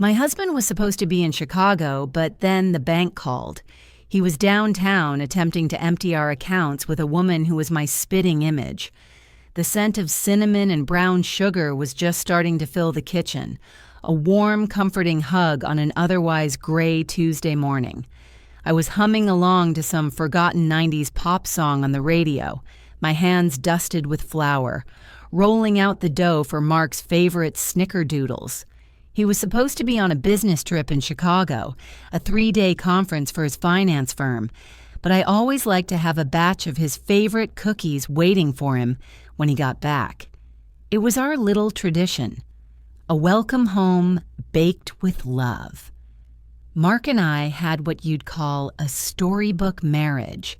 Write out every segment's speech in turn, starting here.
My husband was supposed to be in Chicago, but then the bank called. He was downtown attempting to empty our accounts with a woman who was my spitting image. The scent of cinnamon and brown sugar was just starting to fill the kitchen, a warm, comforting hug on an otherwise gray Tuesday morning. I was humming along to some forgotten 90s pop song on the radio, my hands dusted with flour, rolling out the dough for Mark's favorite snickerdoodles. He was supposed to be on a business trip in Chicago, a 3-day conference for his finance firm, but I always liked to have a batch of his favorite cookies waiting for him when he got back. It was our little tradition, a welcome home baked with love. Mark and I had what you'd call a storybook marriage.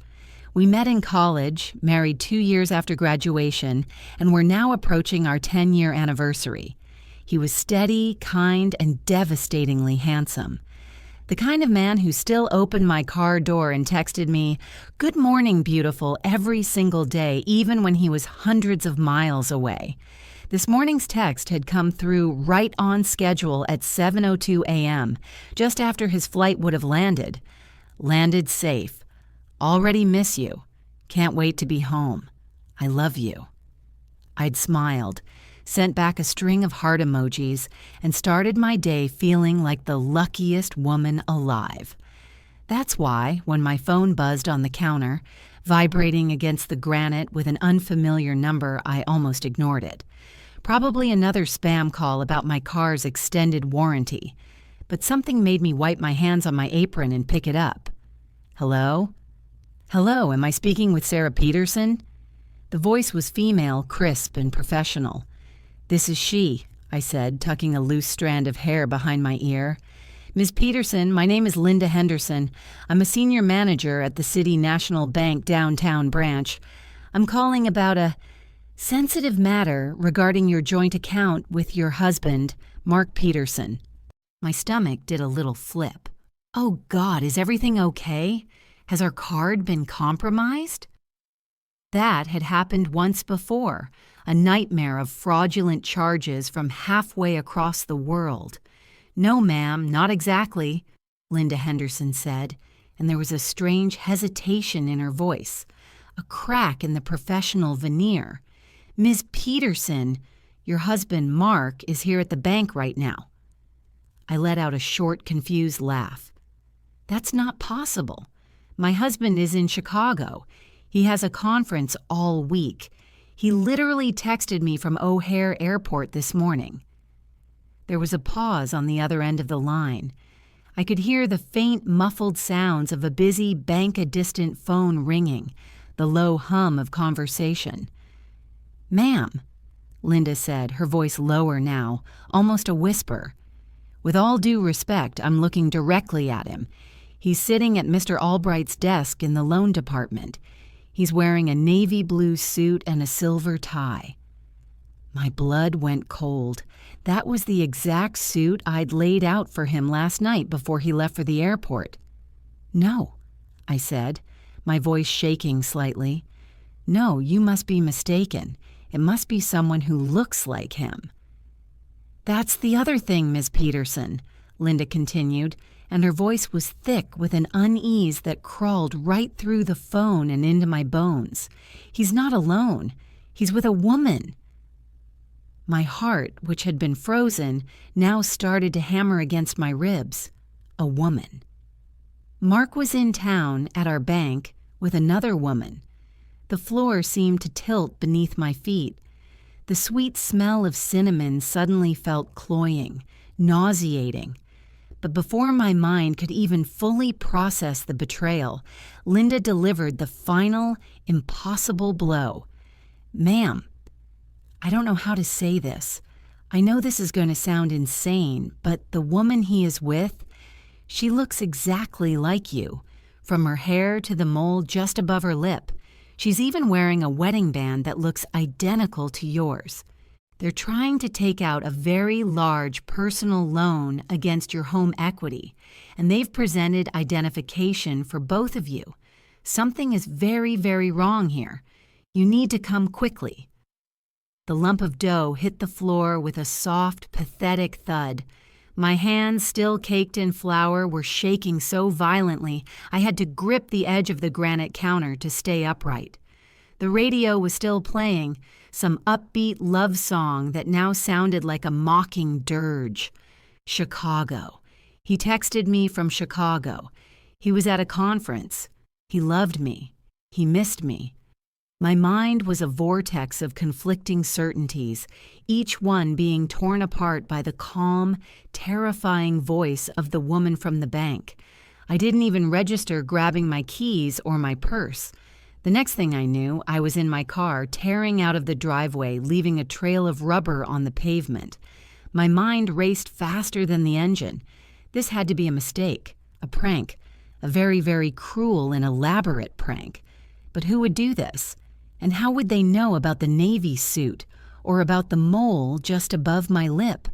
We met in college, married 2 years after graduation, and we're now approaching our 10-year anniversary. He was steady, kind, and devastatingly handsome. The kind of man who still opened my car door and texted me, "Good morning, beautiful," every single day, even when he was hundreds of miles away. This morning's text had come through right on schedule at 7:02 a.m., just after his flight would have landed. Landed safe. Already miss you. Can't wait to be home. I love you. I'd smiled, sent back a string of heart emojis, and started my day feeling like the luckiest woman alive. That's why, when my phone buzzed on the counter, vibrating against the granite with an unfamiliar number, I almost ignored it. Probably another spam call about my car's extended warranty. But something made me wipe my hands on my apron and pick it up. Hello? Hello, am I speaking with Sarah Peterson? The voice was female, crisp, and professional. "This is she," I said, tucking a loose strand of hair behind my ear. "Ms. Peterson, my name is Linda Henderson. I'm a senior manager at the City National Bank downtown branch. I'm calling about a sensitive matter regarding your joint account with your husband, Mark Peterson." My stomach did a little flip. Oh God, is everything okay? Has our card been compromised? That had happened once before, a nightmare of fraudulent charges from halfway across the world. "No, ma'am, not exactly," Linda Henderson said, and there was a strange hesitation in her voice, a crack in the professional veneer. "Ms. Peterson, your husband, Mark, is here at the bank right now." I let out a short, confused laugh. "That's not possible. My husband is in Chicago. He has a conference all week. He literally texted me from O'Hare Airport this morning." There was a pause on the other end of the line. I could hear the faint, muffled sounds of a busy bank-a-distant phone ringing, the low hum of conversation. "Ma'am," Linda said, her voice lower now, almost a whisper. "With all due respect, I'm looking directly at him. He's sitting at Mr. Albright's desk in the loan department. He's wearing a navy blue suit and a silver tie." My blood went cold. That was the exact suit I'd laid out for him last night before he left for the airport. "No," I said, my voice shaking slightly. "No, you must be mistaken. It must be someone who looks like him." "That's the other thing, Ms. Peterson," Linda continued, and her voice was thick with an unease that crawled right through the phone and into my bones. "He's not alone. He's with a woman." My heart, which had been frozen, now started to hammer against my ribs. A woman. Mark was in town at our bank with another woman. The floor seemed to tilt beneath my feet. The sweet smell of cinnamon suddenly felt cloying, nauseating. But before my mind could even fully process the betrayal, Linda delivered the final, impossible blow. "Ma'am, I don't know how to say this. I know this is going to sound insane, but the woman he is with, she looks exactly like you, from her hair to the mole just above her lip. She's even wearing a wedding band that looks identical to yours. They're trying to take out a very large personal loan against your home equity, and they've presented identification for both of you. Something is very, very wrong here. You need to come quickly." The lump of dough hit the floor with a soft, pathetic thud. My hands, still caked in flour, were shaking so violently I had to grip the edge of the granite counter to stay upright. The radio was still playing, some upbeat love song that now sounded like a mocking dirge. Chicago. He texted me from Chicago. He was at a conference. He loved me. He missed me. My mind was a vortex of conflicting certainties, each one being torn apart by the calm, terrifying voice of the woman from the bank. I didn't even register grabbing my keys or my purse. The next thing I knew, I was in my car, tearing out of the driveway, leaving a trail of rubber on the pavement. My mind raced faster than the engine. This had to be a mistake, a prank, a very, very cruel and elaborate prank. But who would do this? And how would they know about the Navy suit or about the mole just above my lip?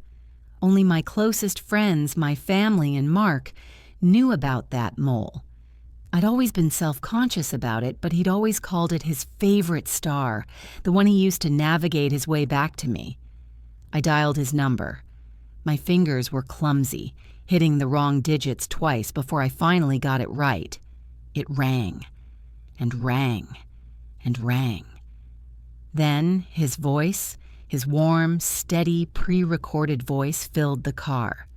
Only my closest friends, my family, and Mark knew about that mole. I'd always been self-conscious about it, but he'd always called it his favorite star, the one he used to navigate his way back to me. I dialed his number. My fingers were clumsy, hitting the wrong digits twice before I finally got it right. It rang, and rang, and rang. Then his voice, his warm, steady, pre-recorded voice filled the car.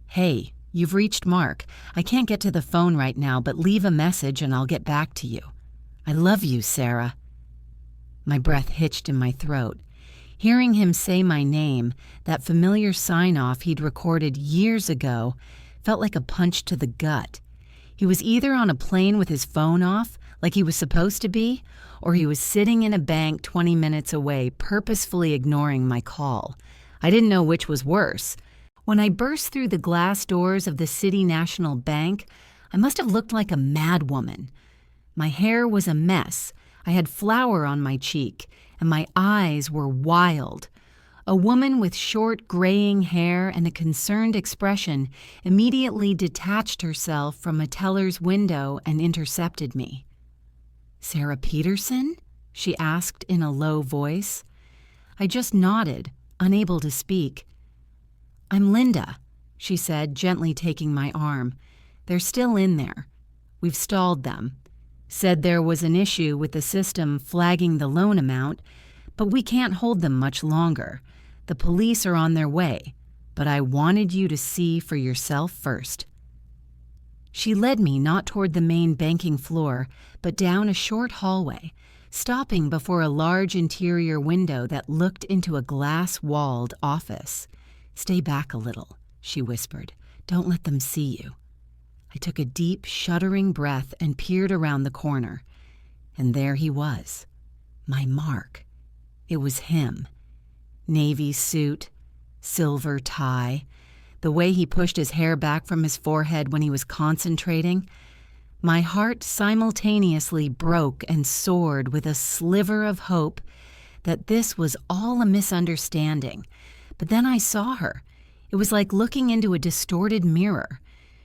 "Hey, you've reached Mark. I can't get to the phone right now, but leave a message and I'll get back to you. I love you, Sarah." My breath hitched in my throat. Hearing him say my name, that familiar sign-off he'd recorded years ago, felt like a punch to the gut. He was either on a plane with his phone off, like he was supposed to be, or he was sitting in a bank 20 minutes away, purposefully ignoring my call. I didn't know which was worse. When I burst through the glass doors of the City National Bank, I must have looked like a madwoman. My hair was a mess. I had flour on my cheek, and my eyes were wild. A woman with short, graying hair and a concerned expression immediately detached herself from a teller's window and intercepted me. "Sarah Peterson?" she asked in a low voice. I just nodded, unable to speak. "I'm Linda," she said, gently taking my arm. "They're still in there. We've stalled them. Said there was an issue with the system flagging the loan amount, but we can't hold them much longer. The police are on their way, but I wanted you to see for yourself first." She led me not toward the main banking floor, but down a short hallway, stopping before a large interior window that looked into a glass-walled office. "Stay back a little," she whispered. "Don't let them see you." I took a deep, shuddering breath and peered around the corner. And there he was, my Mark. It was him. Navy suit, silver tie, the way he pushed his hair back from his forehead when he was concentrating. My heart simultaneously broke and soared with a sliver of hope that this was all a misunderstanding. But then I saw her. It was like looking into a distorted mirror.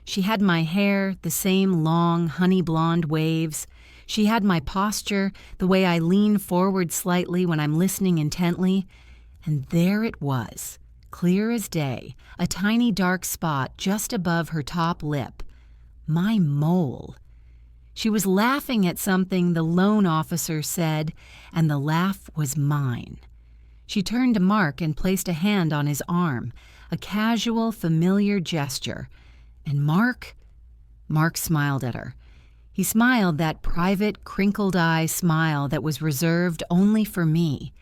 She had my hair, the same long, honey blonde waves. She had my posture, the way I lean forward slightly when I'm listening intently. And there it was, clear as day, a tiny dark spot just above her top lip. My mole. She was laughing at something the loan officer said, and the laugh was mine. She turned to Mark and placed a hand on his arm, a casual, familiar gesture. And Mark smiled at her. He smiled that private, crinkled-eye smile that was reserved only for me.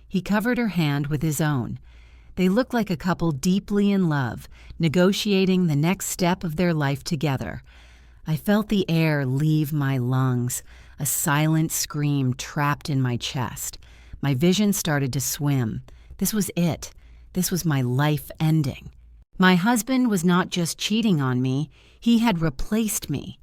He covered her hand with his own. They looked like a couple deeply in love, negotiating the next step of their life together. I felt the air leave my lungs, a silent scream trapped in my chest. My vision started to swim. This was it. This was my life ending. My husband was not just cheating on me, he had replaced me.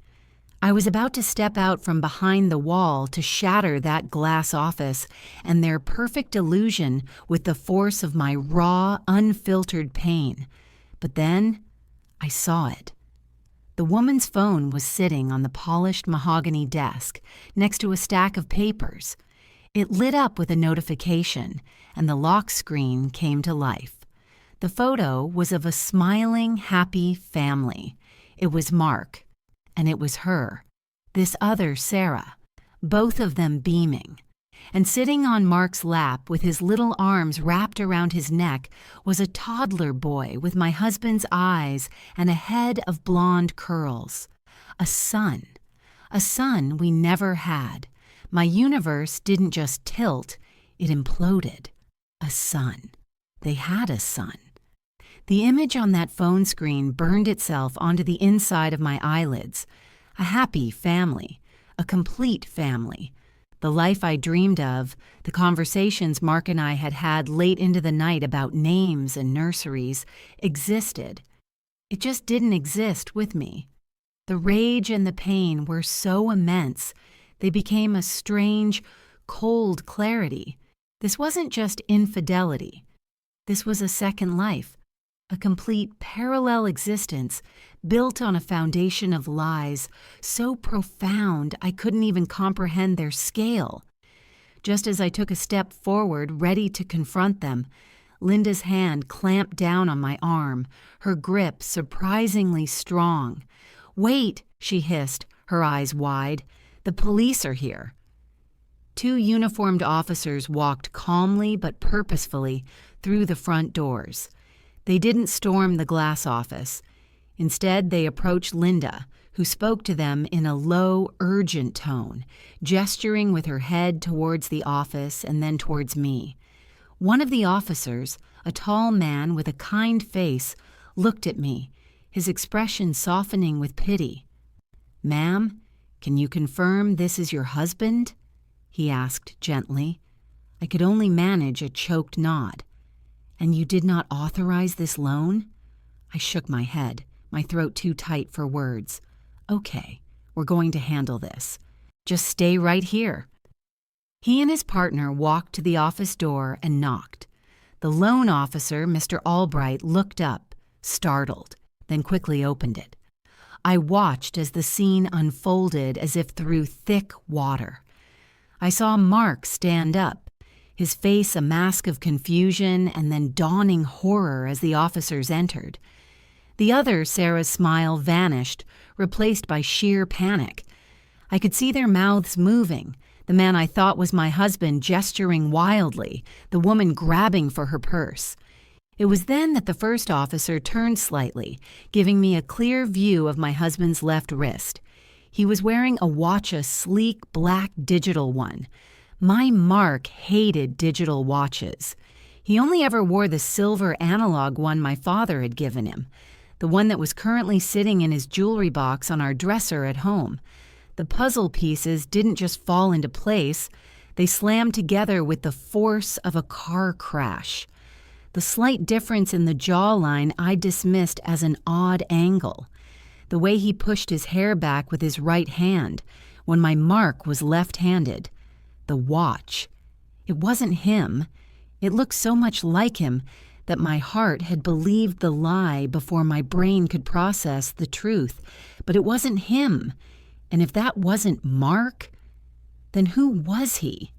I was about to step out from behind the wall to shatter that glass office and their perfect illusion with the force of my raw, unfiltered pain. But then I saw it. The woman's phone was sitting on the polished mahogany desk next to a stack of papers. It lit up with a notification, and the lock screen came to life. The photo was of a smiling, happy family. It was Mark, and it was her, this other Sarah, both of them beaming. And sitting on Mark's lap with his little arms wrapped around his neck was a toddler boy with my husband's eyes and a head of blonde curls. A son we never had. My universe didn't just tilt, it imploded. A son. They had a son. The image on that phone screen burned itself onto the inside of my eyelids. A happy family, a complete family. The life I dreamed of, the conversations Mark and I had had late into the night about names and nurseries, existed. It just didn't exist with me. The rage and the pain were so immense, they became a strange, cold clarity. This wasn't just infidelity. This was a second life, a complete parallel existence built on a foundation of lies so profound I couldn't even comprehend their scale. Just as I took a step forward, ready to confront them, Linda's hand clamped down on my arm, her grip surprisingly strong. "Wait," she hissed, her eyes wide. "The police are here." Two uniformed officers walked calmly but purposefully through the front doors. They didn't storm the glass office. Instead, they approached Linda, who spoke to them in a low, urgent tone, gesturing with her head towards the office and then towards me. One of the officers, a tall man with a kind face, looked at me, his expression softening with pity. "Ma'am, can you confirm this is your husband?" he asked gently. I could only manage a choked nod. "And you did not authorize this loan?" I shook my head, my throat too tight for words. "Okay, we're going to handle this. Just stay right here." He and his partner walked to the office door and knocked. The loan officer, Mr. Albright, looked up, startled, then quickly opened it. I watched as the scene unfolded as if through thick water. I saw Mark stand up, his face a mask of confusion and then dawning horror as the officers entered. The other, Sarah's smile vanished, replaced by sheer panic. I could see their mouths moving, the man I thought was my husband gesturing wildly, the woman grabbing for her purse. It was then that the first officer turned slightly, giving me a clear view of my husband's left wrist. He was wearing a watch, a sleek black digital one. My Mark hated digital watches. He only ever wore the silver analog one my father had given him, the one that was currently sitting in his jewelry box on our dresser at home. The puzzle pieces didn't just fall into place, they slammed together with the force of a car crash. The slight difference in the jawline I dismissed as an odd angle. The way he pushed his hair back with his right hand, when my Mark was left-handed. The watch. It wasn't him. It looked so much like him that my heart had believed the lie before my brain could process the truth. But it wasn't him. And if that wasn't Mark, then who was he?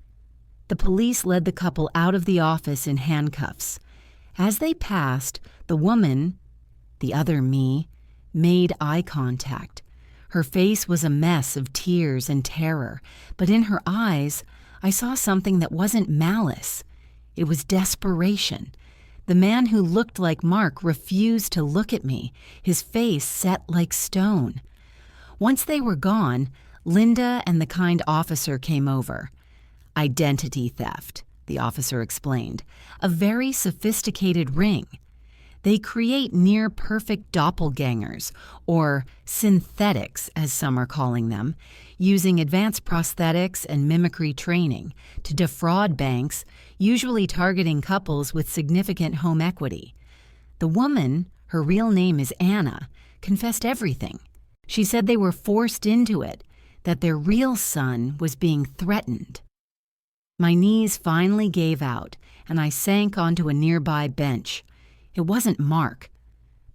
The police led the couple out of the office in handcuffs. As they passed, the woman, the other me, made eye contact. Her face was a mess of tears and terror, but in her eyes, I saw something that wasn't malice. It was desperation. The man who looked like Mark refused to look at me, his face set like stone. Once they were gone, Linda and the kind officer came over. "Identity theft," the officer explained. "A very sophisticated ring. They create near-perfect doppelgangers, or synthetics, as some are calling them, using advanced prosthetics and mimicry training to defraud banks, usually targeting couples with significant home equity. The woman, her real name is Anna, confessed everything. She said they were forced into it, that their real son was being threatened." My knees finally gave out, and I sank onto a nearby bench. It wasn't Mark.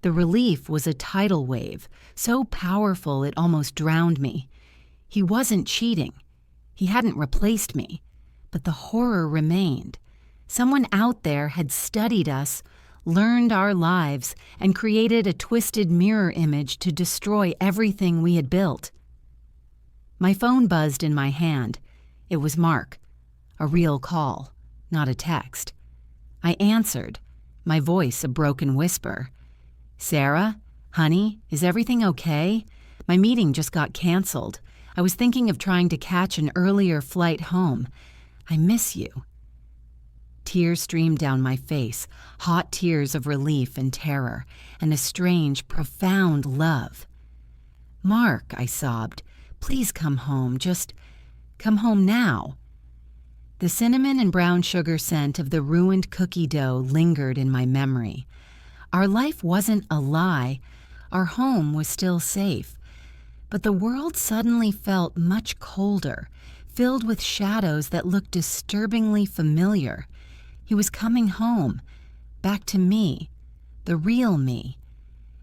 The relief was a tidal wave, so powerful it almost drowned me. He wasn't cheating. He hadn't replaced me. But the horror remained. Someone out there had studied us learned our lives, and created a twisted mirror image to destroy everything we had built. My phone buzzed in my hand. It was Mark. A real call, not a text. I answered, my voice a broken whisper. "Sarah? Honey, is everything okay? My meeting just got canceled. I was thinking of trying to catch an earlier flight home. I miss you." Tears streamed down my face, hot tears of relief and terror, and a strange, profound love. "Mark," I sobbed, "please come home. Just come home now." The cinnamon and brown sugar scent of the ruined cookie dough lingered in my memory. Our life wasn't a lie. Our home was still safe. But the world suddenly felt much colder, filled with shadows that looked disturbingly familiar. He was coming home, back to me, the real me.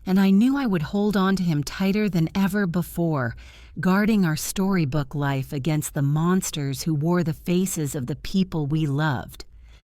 And I knew I would hold on to him tighter than ever before, guarding our storybook life against the monsters who wore the faces of the people we loved.